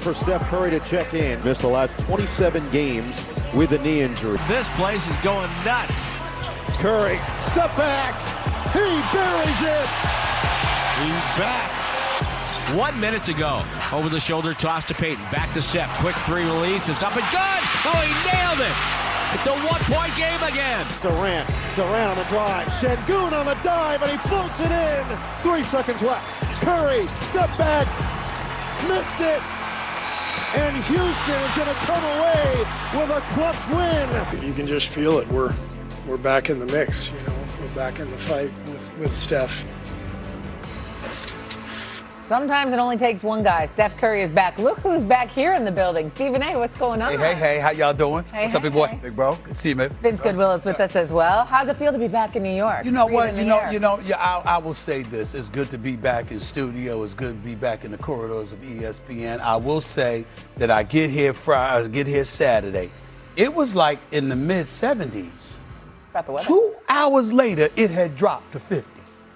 for Steph Curry to check in. Missed the last 27 games with a knee injury. This place is going nuts. Curry, step back. He buries it. He's back. 1 minute to go. Over the shoulder toss to Payton. Back to Steph. Quick three release. It's up and good. Oh, he nailed it. It's a one-point game again. Durant on the drive. Şengün on the dive, and he floats it in. 3 seconds left. Curry, step back. Missed it. And Houston is going to come away with a clutch win. You can just feel it. We're back in the mix. You know, we're back in the fight with Steph. Sometimes it only takes one guy. Steph Curry is back. Look who's back here in the building. Stephen A., what's going on? Hey, how y'all doing? What's up, big boy? Big bro. Good to see you, man. Vince Goodwill is with us as well. How's it feel to be back in New York? You know what? I will say this. It's good to be back in studio. It's good to be back in the corridors of ESPN. I will say that I get here Saturday. It was like in the mid-70s. About the weather. 2 hours later, it had dropped to 50.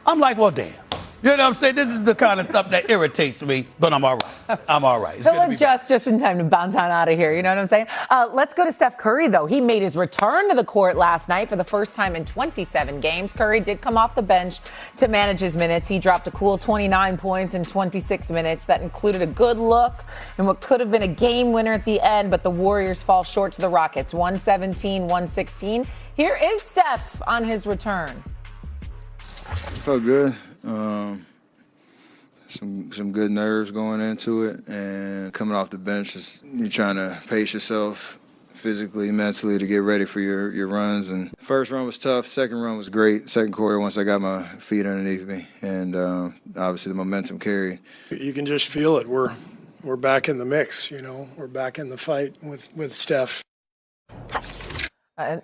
I'm like, well, damn. You know what I'm saying? This is the kind of stuff that irritates me, but I'm all right. I'm all right. He'll adjust just in time to bounce on out of here. You know what I'm saying? Let's go to Steph Curry, though. He made his return to the court last night for the first time in 27 games. Curry did come off the bench to manage his minutes. He dropped a cool 29 points in 26 minutes. That included a good look and what could have been a game winner at the end, but the Warriors fall short to the Rockets, 117-116. Here is Steph on his return. It felt good. Some good nerves going into it, and coming off the bench, you're trying to pace yourself physically, mentally to get ready for your runs. And first run was tough. Second run was great. Second quarter, once I got my feet underneath me, and obviously the momentum carried. You can just feel it. We're back in the mix. You know, we're back in the fight with Steph.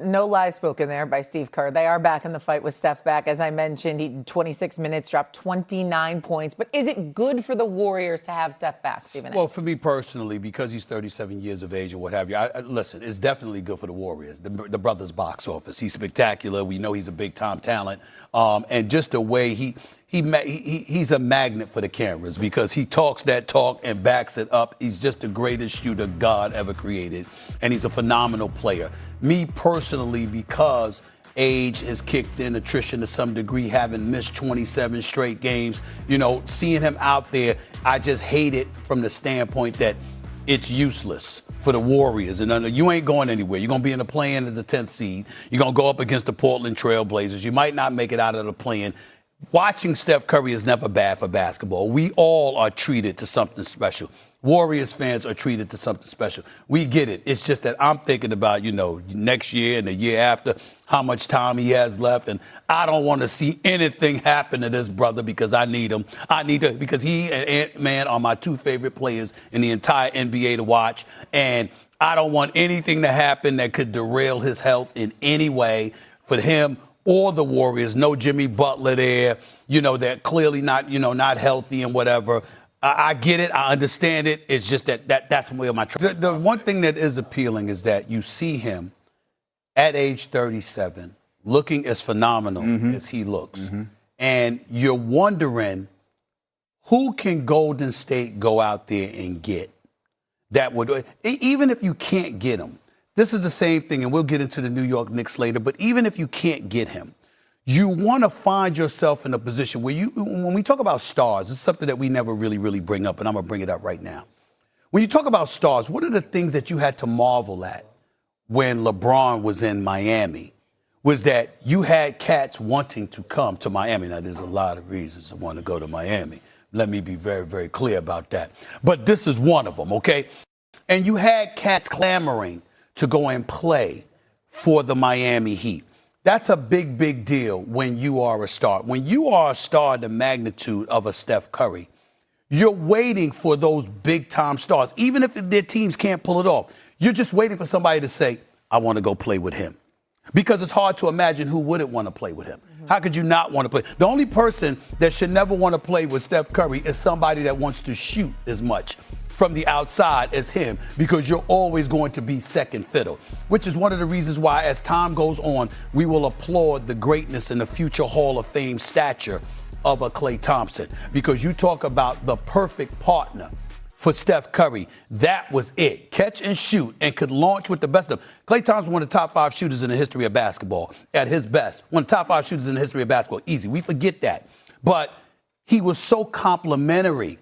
No lies spoken there by Steve Kerr. They are back in the fight with Steph back. As I mentioned, he 26 minutes, dropped 29 points. But is it good for the Warriors to have Steph back, Stephen A.? Well, for me personally, because he's 37 years of age or what have you, listen, it's definitely good for the Warriors. The brother's box office. He's spectacular. We know he's a big-time talent. And just the way he's a magnet for the cameras because he talks that talk and backs it up. He's just the greatest shooter God ever created, and he's a phenomenal player. Me personally, because age has kicked in, attrition to some degree, having missed 27 straight games, seeing him out there, I just hate it from the standpoint that it's useless for the Warriors. And you ain't going anywhere. You're going to be in the play-in as a 10th seed. You're going to go up against the Portland Trail Blazers. You might not make it out of the play-in. Watching Steph Curry is never bad for basketball. We all are treated to something special. Warriors fans are treated to something special. We get it. It's just that I'm thinking about, next year and the year after, how much time he has left. And I don't want to see anything happen to this brother because I need him. Because he and Ant-Man are my two favorite players in the entire NBA to watch. And I don't want anything to happen that could derail his health in any way for him or the Warriors. No Jimmy Butler there. They're clearly not healthy and whatever. I get it. I understand it. It's just that's where my the one thing that is appealing is that you see him at age 37 looking as phenomenal as he looks. Mm-hmm. And you're wondering who can Golden State go out there and get that would, even if you can't get him. This is the same thing, and we'll get into the New York Knicks later, but even if you can't get him, you want to find yourself in a position where when we talk about stars, it's something that we never really bring up, and I'm going to bring it up right now. When you talk about stars, what are the things that you had to marvel at when LeBron was in Miami? Was that you had cats wanting to come to Miami. Now, there's a lot of reasons to want to go to Miami. Let me be very, very clear about that. But this is one of them, okay? And you had cats clamoring to go and play for the Miami Heat. That's a big deal when you are a star. When you are a star the magnitude of a Steph Curry, you're waiting for those big-time stars. Even if their teams can't pull it off, you're just waiting for somebody to say, I want to go play with him. Because it's hard to imagine who wouldn't want to play with him. Mm-hmm. How could you not want to play? The only person that should never want to play with Steph Curry is somebody that wants to shoot as much from the outside as him, because you're always going to be second fiddle, which is one of the reasons why, as time goes on, we will applaud the greatness and the future Hall of Fame stature of a Klay Thompson, because you talk about the perfect partner for Steph Curry. That was it. Catch and shoot, and could launch with the best of them. Klay Thompson, one of the top 5 shooters in the history of basketball at his best. One of the top 5 shooters in the history of basketball. Easy. We forget that. But he was so complimentary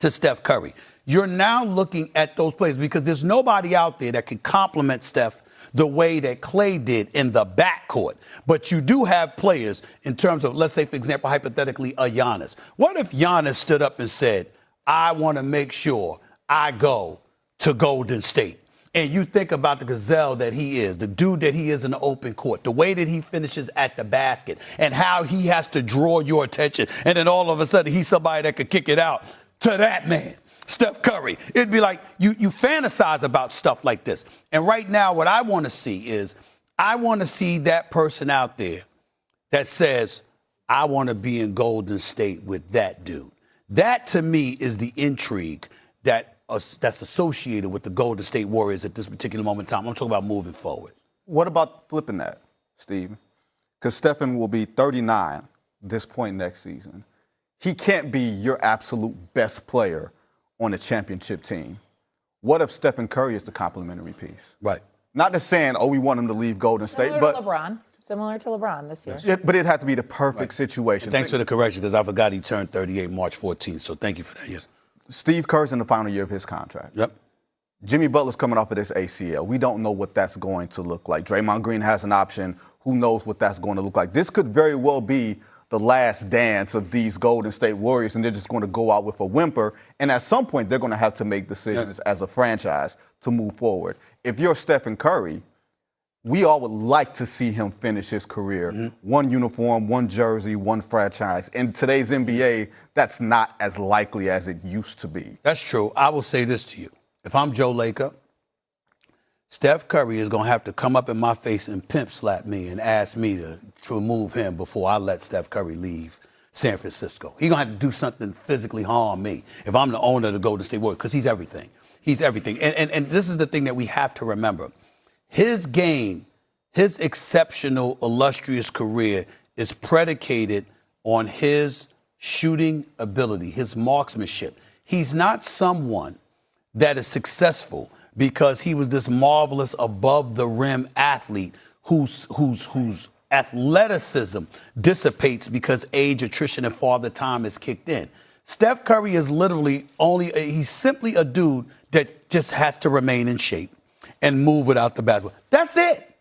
to Steph Curry. You're now looking at those players because there's nobody out there that can compliment Steph the way that Klay did in the backcourt. But you do have players in terms of, let's say, for example, hypothetically, a Giannis. What if Giannis stood up and said, I want to make sure I go to Golden State? And you think about the gazelle that he is, the dude that he is in the open court, the way that he finishes at the basket, and how he has to draw your attention. And then all of a sudden, he's somebody that could kick it out to that man, Steph Curry. It'd be like you fantasize about stuff like this. And right now, what I want to see is I want to see that person out there that says, I want to be in Golden State with that dude. That, to me, is the intrigue that's associated with the Golden State Warriors at this particular moment in time. I'm talking about moving forward. What about flipping that, Steve? Because Stephen will be 39 this point next season. He can't be your absolute best player on a championship team. What if Stephen Curry is the complimentary piece? Right. Not just saying, oh, we want him to leave Golden State, but Similar to LeBron this year. But it'd have to be the perfect situation. Thanks for the correction, because I forgot he turned 38 March 14th, so thank you for that, yes. Steve Kerr's in the final year of his contract. Yep. Jimmy Butler's coming off of this ACL. We don't know what that's going to look like. Draymond Green has an option. Who knows what that's going to look like? This could very well be the last dance of these Golden State Warriors, and they're just going to go out with a whimper. And at some point, they're going to have to make decisions as a franchise to move forward. If you're Stephen Curry, we all would like to see him finish his career. Mm-hmm. One uniform, one jersey, one franchise. In today's NBA, that's not as likely as it used to be. That's true. I will say this to you. If I'm Joe Lacob, Steph Curry is going to have to come up in my face and pimp slap me and ask me to remove him before I let Steph Curry leave San Francisco. He's going to have to do something physically harm me if I'm the owner of the Golden State Warriors, because he's everything. He's everything. And this is the thing that we have to remember. His game, his exceptional, illustrious career is predicated on his shooting ability, his marksmanship. He's not someone that is successful because he was this marvelous above-the-rim athlete whose athleticism dissipates because age, attrition, and father time is kicked in. Steph Curry is literally he's simply a dude that just has to remain in shape and move without the basketball. That's it.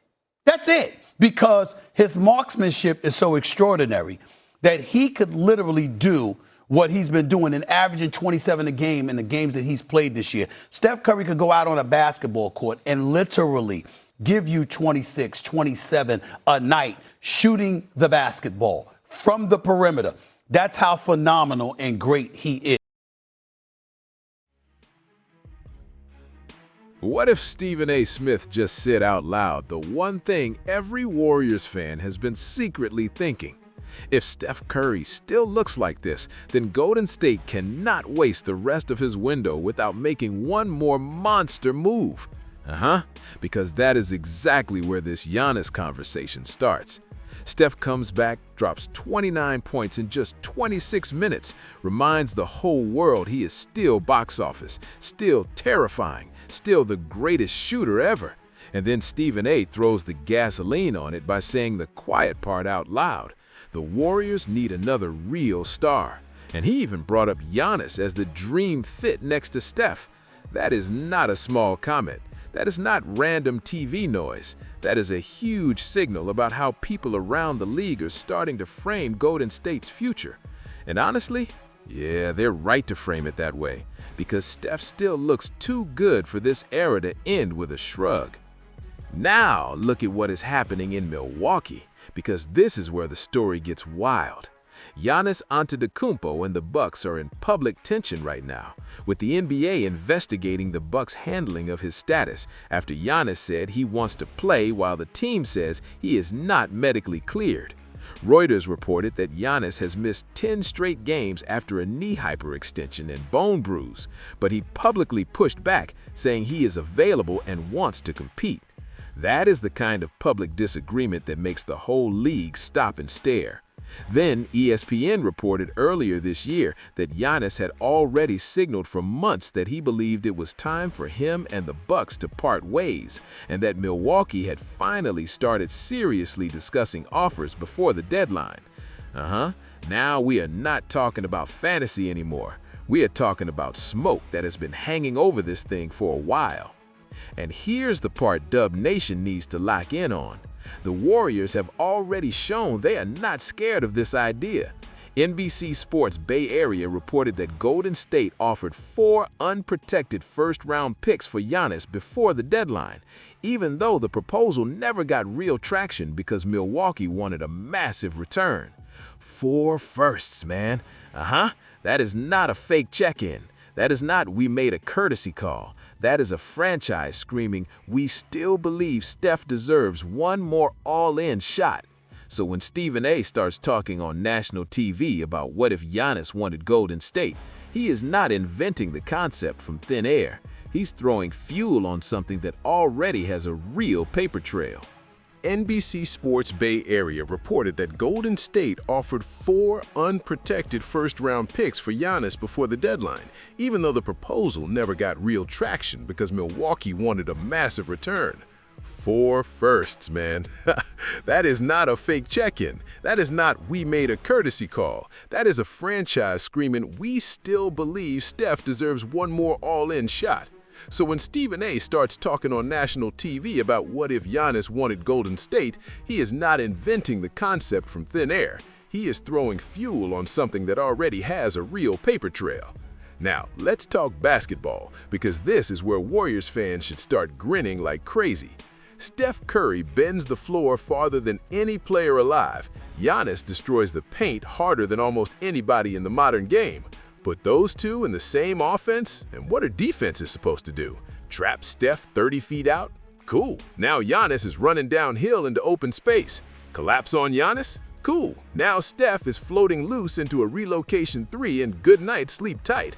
That's it. Because his marksmanship is so extraordinary that he could literally do what he's been doing and averaging 27 a game in the games that he's played this year. Steph Curry could go out on a basketball court and literally give you 26, 27 a night shooting the basketball from the perimeter. That's how phenomenal and great he is. What if Stephen A. Smith just said out loud the one thing every Warriors fan has been secretly thinking? If Steph Curry still looks like this, then Golden State cannot waste the rest of his window without making one more monster move. Because that is exactly where this Giannis conversation starts. Steph comes back, drops 29 points in just 26 minutes, reminds the whole world he is still box office, still terrifying, still the greatest shooter ever. And then Stephen A. throws the gasoline on it by saying the quiet part out loud. The Warriors need another real star. And he even brought up Giannis as the dream fit next to Steph. That is not a small comment. That is not random TV noise. That is a huge signal about how people around the league are starting to frame Golden State's future. And honestly, yeah, they're right to frame it that way, because Steph still looks too good for this era to end with a shrug. Now look at what is happening in Milwaukee, because this is where the story gets wild. Giannis Antetokounmpo and the Bucks are in public tension right now, with the NBA investigating the Bucks' handling of his status after Giannis said he wants to play while the team says he is not medically cleared. Reuters reported that Giannis has missed 10 straight games after a knee hyperextension and bone bruise, but he publicly pushed back, saying he is available and wants to compete. That is the kind of public disagreement that makes the whole league stop and stare. Then ESPN reported earlier this year that Giannis had already signaled for months that he believed it was time for him and the Bucks to part ways, and that Milwaukee had finally started seriously discussing offers before the deadline. Now we are not talking about fantasy anymore. We are talking about smoke that has been hanging over this thing for a while. And here's the part Dub Nation needs to lock in on. The Warriors have already shown they are not scared of this idea. NBC Sports Bay Area reported that Golden State offered 4 unprotected first-round picks for Giannis before the deadline, even though the proposal never got real traction because Milwaukee wanted a massive return. 4 firsts, man. That is not a fake check-in. That is not "we made a courtesy call." That is a franchise screaming, "We still believe Steph deserves one more all-in shot." So when Stephen A. starts talking on national TV about what if Giannis wanted Golden State, he is not inventing the concept from thin air. He's throwing fuel on something that already has a real paper trail. NBC Sports Bay Area reported that Golden State offered 4 unprotected first-round picks for Giannis before the deadline, even though the proposal never got real traction because Milwaukee wanted a massive return. 4 firsts, man. That is not a fake check-in. That is not "we made a courtesy call." That is a franchise screaming, "We still believe Steph deserves one more all-in shot." So when Stephen A. starts talking on national TV about what if Giannis wanted Golden State, he is not inventing the concept from thin air. He is throwing fuel on something that already has a real paper trail. Now, let's talk basketball, because this is where Warriors fans should start grinning like crazy. Steph Curry bends the floor farther than any player alive. Giannis destroys the paint harder than almost anybody in the modern game. Put those two in the same offense, and what are defenses supposed to do? Trap Steph 30 feet out? Cool. Now Giannis is running downhill into open space. Collapse on Giannis? Cool. Now Steph is floating loose into a relocation 3 and good night, sleep tight.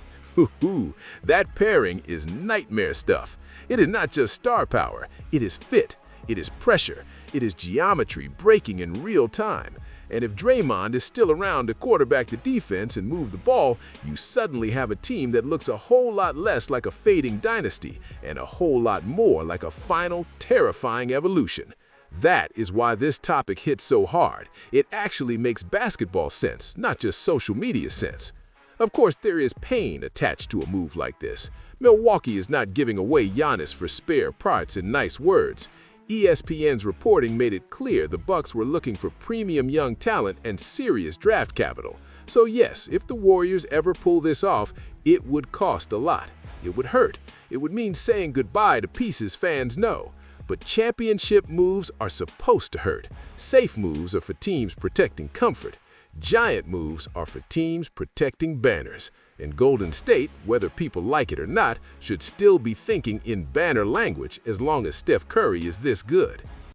That pairing is nightmare stuff. It is not just star power. It is fit. It is pressure. It is geometry breaking in real time. And if Draymond is still around to quarterback the defense and move the ball, you suddenly have a team that looks a whole lot less like a fading dynasty and a whole lot more like a final, terrifying evolution. That is why this topic hits so hard. It actually makes basketball sense, not just social media sense. Of course, there is pain attached to a move like this. Milwaukee is not giving away Giannis for spare parts and nice words. ESPN's reporting made it clear the Bucks were looking for premium young talent and serious draft capital. So yes, if the Warriors ever pull this off, it would cost a lot. It would hurt. It would mean saying goodbye to pieces fans know. But championship moves are supposed to hurt. Safe moves are for teams protecting comfort. Giant moves are for teams protecting banners. And Golden State, whether people like it or not, should still be thinking in banner language as long as Steph Curry is this good.